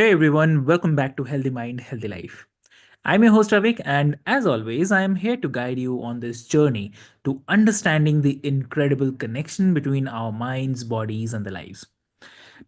Hey everyone, welcome back to Healthy Mind, Healthy Life. I'm your host Avik, and as always, I am here to guide you on this journey to understanding the incredible connection between our minds, bodies, and the lives.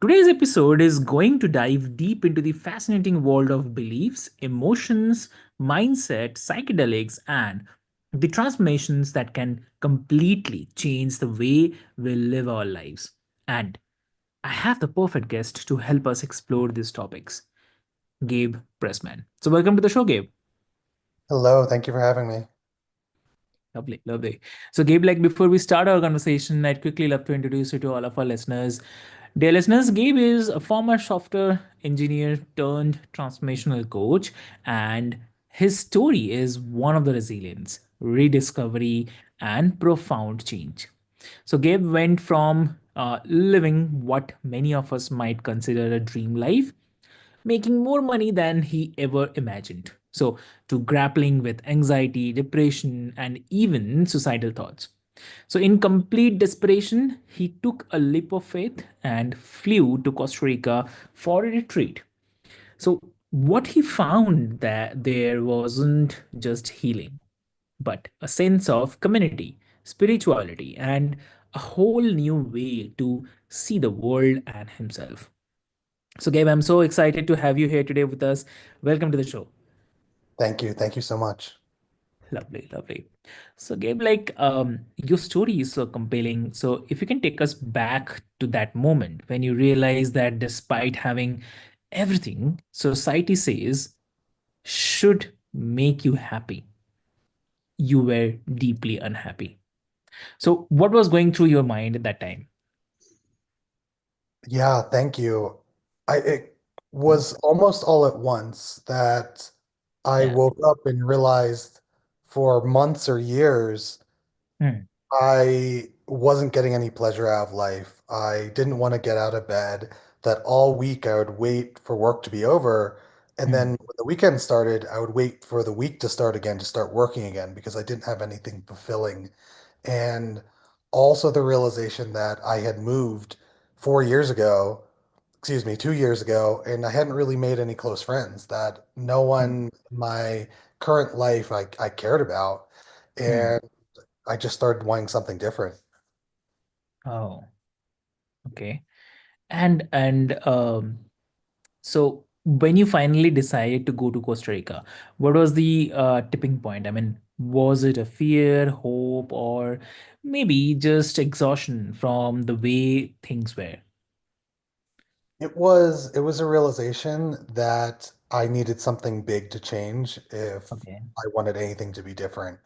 Today's episode is going to dive deep into the fascinating world of beliefs, emotions, mindset, psychedelics, and the transformations that can completely change the way we live our lives. And I have the perfect guest to help us explore these topics. Gabe Pressman. So, welcome to the show, Gabe. Hello, thank you for having me. Lovely, lovely. So, Gabe, like before we start our conversation, I'd quickly love to introduce you to all of our listeners. Dear listeners, Gabe is a former software engineer turned transformational coach, and his story is one of the resilience, rediscovery, and profound change. So, Gabe went from living what many of us might consider a dream life, making more money than he ever imagined. So, to grappling with anxiety, depression, and even suicidal thoughts. So, in complete desperation, he took a leap of faith and flew to Costa Rica for a retreat. So, what he found that there wasn't just healing, but a sense of community, spirituality, and a whole new way to see the world and himself. So, Gabe, I'm so excited to have you here today with us. Welcome to the show. Thank you. Thank you so much. Lovely, lovely. So, Gabe, your story is so compelling. So, if you can take us back to that moment when you realize that despite having everything society says should make you happy, you were deeply unhappy. So, what was going through your mind at that time? Yeah, thank you. It was almost all at once that I Yeah. woke up and realized for months or years Hmm. I wasn't getting any pleasure out of life. I didn't want to get out of bed, that all week I would wait for work to be over. And then Hmm. when the weekend started, I would wait for the week to start again, to start working again, because I didn't have anything fulfilling. And also the realization that I had moved 4 years ago, excuse me, 2 years ago, and I hadn't really made any close friends, that no Hmm. one in my current life I cared about. Hmm. And I just started wanting something different. Oh, okay. And so when you finally decided to go to Costa Rica, what was the tipping point? I mean, was it a fear, hope, or maybe just exhaustion from the way things were? It was a realization that I needed something big to change if Okay. I wanted anything to be different.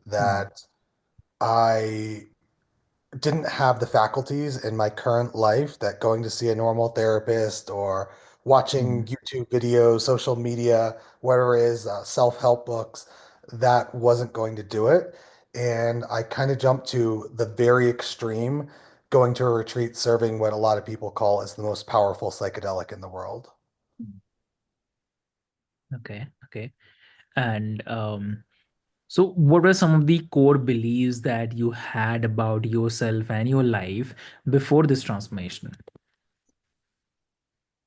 Hmm. That I didn't have the faculties in my current life, that going to see a normal therapist or watching Hmm. YouTube videos, social media, whatever it is, self-help books, that wasn't going to do it. And I kind of jumped to the very extreme, going to a retreat serving what a lot of people call as the most powerful psychedelic in the world. Okay. Okay. And so what were some of the core beliefs that you had about yourself and your life before this transformation?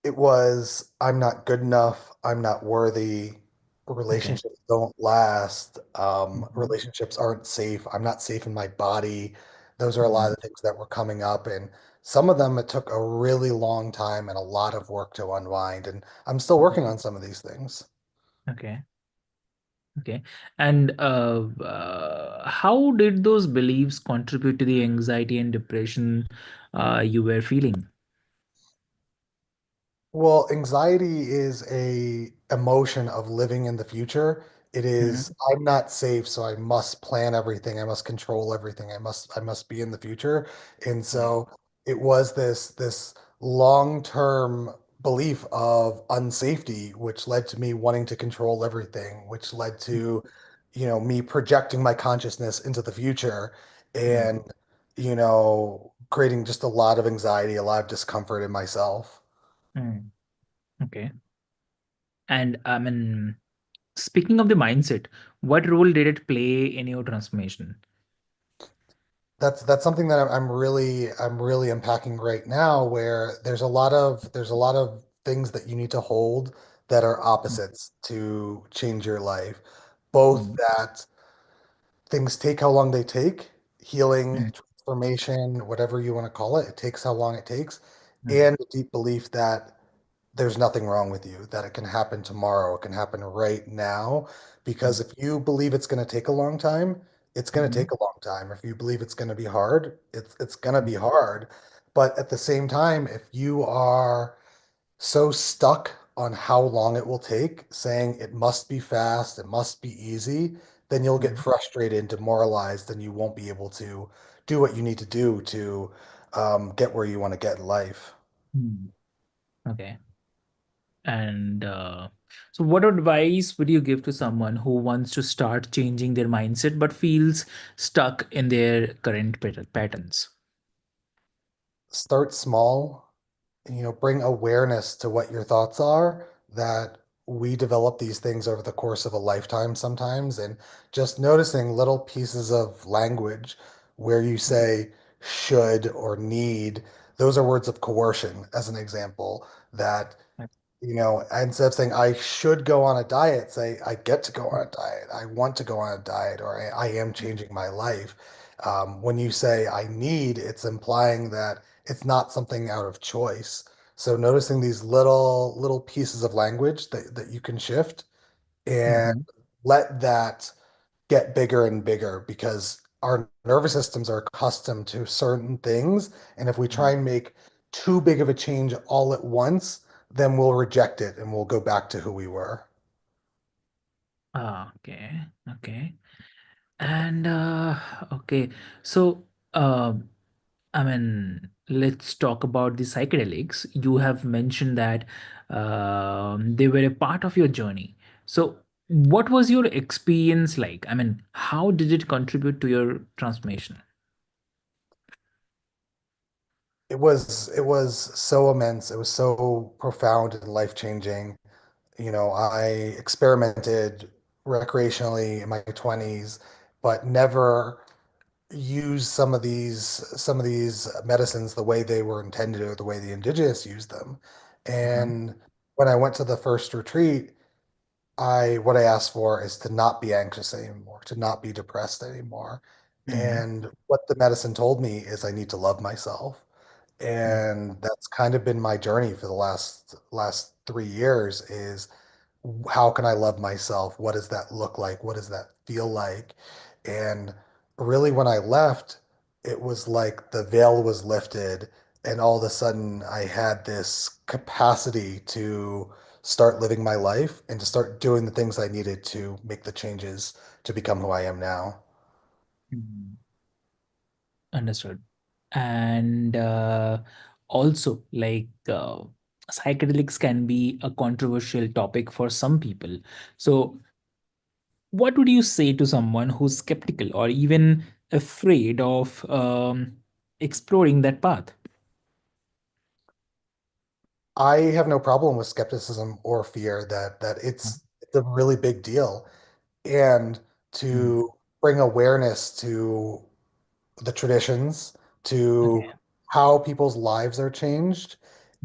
It was, I'm not good enough, I'm not worthy, Okay. relationships don't last, Mhm. relationships aren't safe, I'm not safe in my body. Those are a lot Mm. of things that were coming up, and some of them it took a really long time and a lot of work to unwind, and I'm still working on some of these things. Okay. Okay. How did those beliefs contribute to the anxiety and depression you were feeling? Well, anxiety is a emotion of living in the future. It is, Mhm. I'm not safe, so I must plan everything. I must control everything. I must be in the future. And Yeah. so it was this long-term belief of unsafety, which led to me wanting to control everything, which led to, me projecting my consciousness into the future Mm. and, creating just a lot of anxiety, a lot of discomfort in myself. Mm. Okay. And I mean, speaking of the mindset, what role did it play in your transformation? That's something that I'm really unpacking right now, where there's a lot of things that you need to hold that are opposites to change your life. Both Mm, that things take how long they take, healing, mm, transformation, whatever you want to call it, it takes how long it takes, mm, and the deep belief that there's nothing wrong with you, that it can happen tomorrow, it can happen right now. mm, Because if you believe it's going to take a long time, it's going to mm, take a long time. If you believe it's going to be hard, it's going to mm, be hard. But at the same time, if you are so stuck on how long it will take, saying it must be fast, it must be easy, then you'll get mm, frustrated and demoralized, and you won't be able to do what you need to do to get where you want to get in life. mm. Okay. And so, what advice would you give to someone who wants to start changing their mindset but feels stuck in their current patterns? Start small, bring awareness to what your thoughts are, that we develop these things over the course of a lifetime sometimes, and just noticing little pieces of language where you say should or need, those are words of coercion, as an example, that instead of saying I should go on a diet, say I get to go on a diet, I want to go on a diet, or I am changing my life. When you say I need, it's implying that it's not something out of choice. So noticing these little pieces of language that you can shift and Mm-hmm. let that get bigger and bigger, because our nervous systems are accustomed to certain things. And if we try and make too big of a change all at once, then we'll reject it and we'll go back to who we were. Ah, okay, okay. And okay, so I mean, let's talk about the psychedelics. You have mentioned that they were a part of your journey. So, what was your experience like? I mean, how did it contribute to your transformation? It was so immense. It was so profound and life-changing. I experimented recreationally in my 20s, but never use some of these medicines the way they were intended or the way the indigenous used them. Mhm, And when I went to the first retreat, I what I asked for is to not be anxious anymore, to not be depressed anymore. mhm, And what the medicine told me is I need to love myself. mhm, And that's kind of been my journey for the last 3 years is how can I love myself? What does that look like? What does that feel like? And really, when I left, it was like the veil was lifted, and all of a sudden, I had this capacity to start living my life and to start doing the things I needed to make the changes to become who I am now. mhm. Understood. And also, like psychedelics can be a controversial topic for some people. So, what would you say to someone who's skeptical or even afraid of exploring that path? I have no problem with skepticism or fear that it's a really big deal. And Mm, to bring awareness to the traditions, to okay. how people's lives are changed,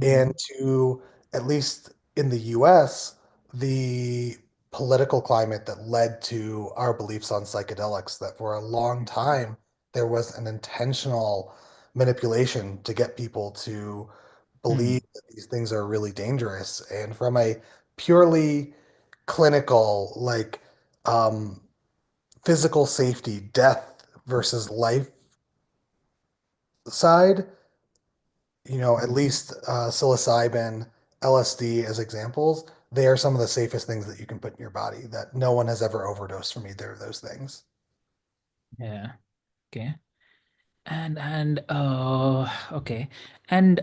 and Mm, to, at least in the US, the political climate that led to our beliefs on psychedelics, that for a long time there was an intentional manipulation to get people to believe mm, that these things are really dangerous. And from a purely clinical, like um, physical safety, death versus life side, at mm. least psilocybin, LSD as examples, they are some of the safest things that you can put in your body, that no one has ever overdosed from either of those things. Yeah. Okay. And okay. And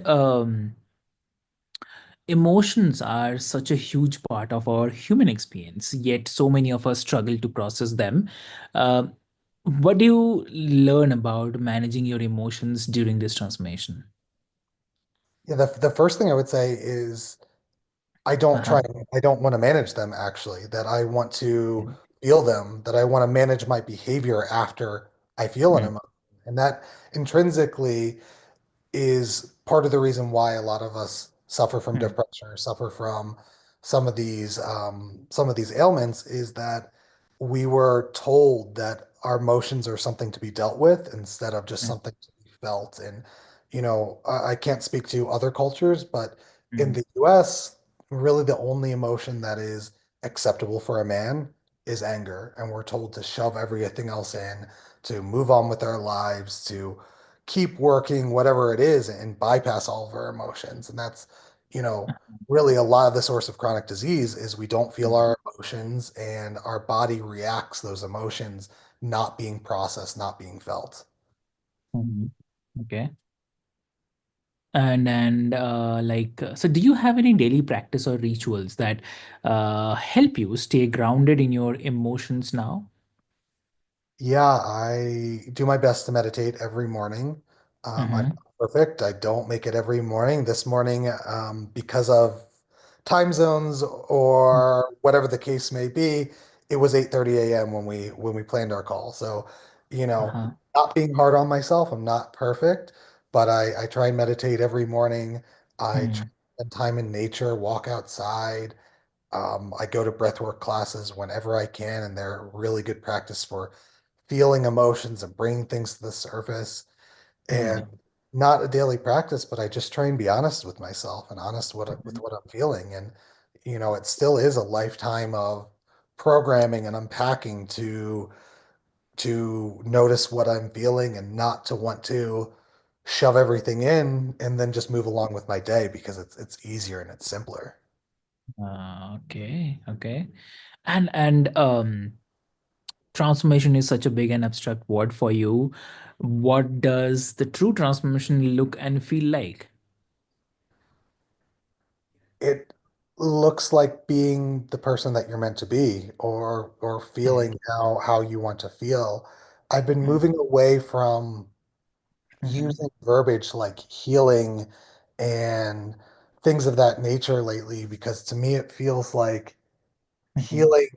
emotions are such a huge part of our human experience, yet so many of us struggle to process them. Uh, what do you learn about managing your emotions during this transformation? Yeah, the first thing I would say is I don't Uh-huh. try, I don't want to manage them actually, that I want to feel them, that I want to manage my behavior after I feel an Mm, emotion. And that intrinsically is part of the reason why a lot of us suffer from Mm, depression or suffer from some of these ailments is that we were told that our emotions are something to be dealt with instead of just mm, something to be felt. And I can't speak to other cultures, but in mm, the US, really the only emotion that is acceptable for a man is anger, and we're told to shove everything else in, to move on with our lives, to keep working, whatever it is, and bypass all of our emotions. And that's, you know, really a lot of the source of chronic disease is we don't feel mm, our emotions and our body reacts those emotions not being processed, not being felt. mm. Okay. So do you have any daily practice or rituals that help you stay grounded in your emotions now? Yeah, I do my best to meditate every morning. I'm Mm-hmm. not perfect. I don't make it every morning. This morning, because of time zones or whatever the case may be, it was 8:30 a.m. when we planned our call. So, Uh-huh. not being hard on myself. I'm not perfect, but I try and meditate every morning. I try Mm, and spend time in nature, walk outside. I go to breathwork classes whenever I can, and they're really good practice for feeling emotions and bringing things to the surface. And mm, not a daily practice, but I just try and be honest with myself and honest with mhm, what I'm feeling. And, it still is a lifetime of programming and unpacking to notice what I'm feeling and not to want to shove everything in and then just move along with my day because it's easier and it's simpler. okay, okay. And transformation is such a big and abstract word for you. What does the true transformation look and feel like? It looks like being the person that you're meant to be or Mm, feeling how you want to feel. I've been mm, moving away from mhm, using verbiage like healing and things of that nature lately because to me it feels like mhm, healing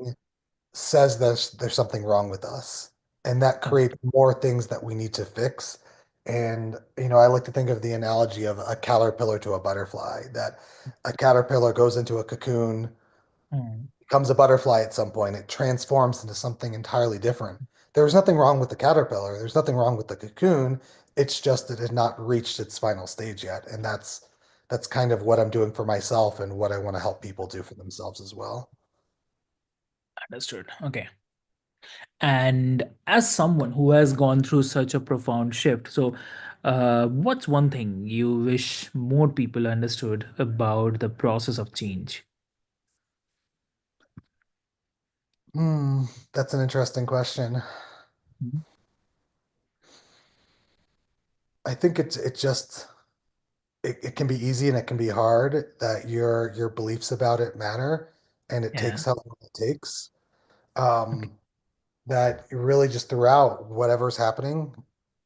says there's something wrong with us, and that creates more things that we need to fix. And I like to think of the analogy of a caterpillar to a butterfly, that a caterpillar goes into a cocoon, mm, becomes a butterfly at some point, it transforms into something entirely different. There's nothing wrong with the caterpillar, there's nothing wrong with the cocoon, it's just that it had not reached its final stage yet. And that's kind of what I'm doing for myself and what I want to help people do for themselves as well. understood. Okay. And as someone who has gone through such a profound shift, what's one thing you wish more people understood about the process of change? Hmm, that's an interesting question. Mhm. I think it can be easy and it can be hard that your beliefs about it matter, and it Yeah. takes how long it takes. Okay. Um, that you really just throughout whatever's happening,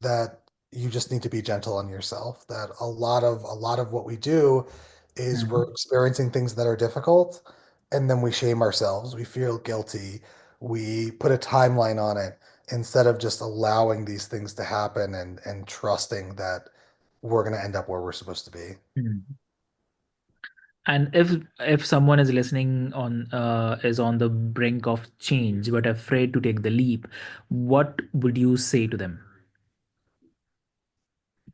that you just need to be gentle on yourself. That a lot of what we do is Mhm. we're experiencing things that are difficult, and then we shame ourselves. We feel guilty. We put a timeline on it instead of just allowing these things to happen and trusting that we're going to end up where we're supposed to be. Mhm. And if someone is listening on is on the brink of change but afraid to take the leap, what would you say to them?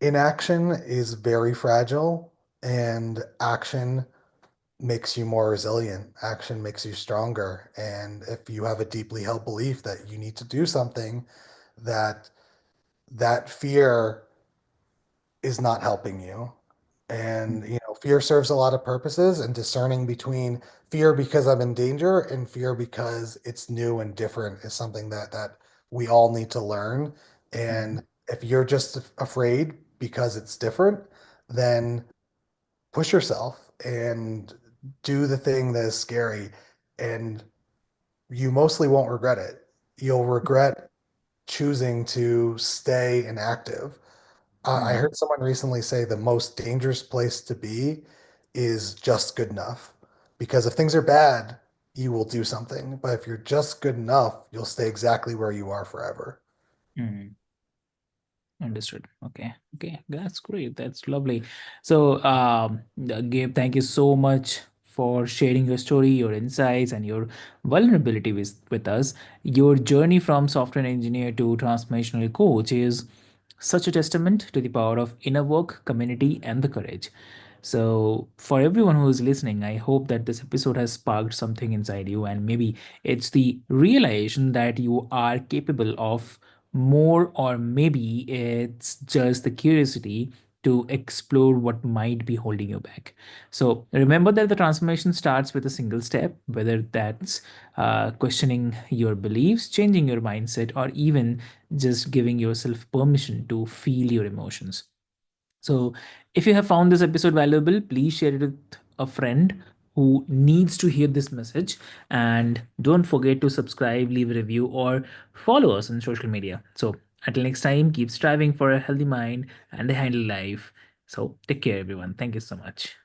Inaction is very fragile, and action makes you more resilient. Action makes you stronger. And if you have a deeply held belief that you need to do something, that that fear is not helping you. And fear serves a lot of purposes, and discerning between fear because I'm in danger and fear because it's new and different is something that we all need to learn. Mhm. And if you're just afraid because it's different, then push yourself and do the thing that is scary, and you mostly won't regret it. You'll regret choosing to stay inactive. I Mhm. heard someone recently say the most dangerous place to be is just good enough. Because if things are bad, you will do something. But if you're just good enough, you'll stay exactly where you are forever. Mhm. Understood. Okay. Okay. That's great. That's lovely. So, Gabe, thank you so much for sharing your story, your insights, and your vulnerability with us. Your journey from software engineer to transformational coach is such a testament to the power of inner work, community, and the courage. So, for everyone who is listening, I hope that this episode has sparked something inside you, and maybe it's the realization that you are capable of more, or maybe it's just the curiosity to explore what might be holding you back. So, remember that the transformation starts with a single step, whether that's questioning your beliefs, changing your mindset, or even just giving yourself permission to feel your emotions. So, if you have found this episode valuable, please share it with a friend who needs to hear this message. And don't forget to subscribe, leave a review, or follow us on social media. So, until next time, keep striving for a healthy mind and a healthy life. So, take care, everyone. Thank you so much.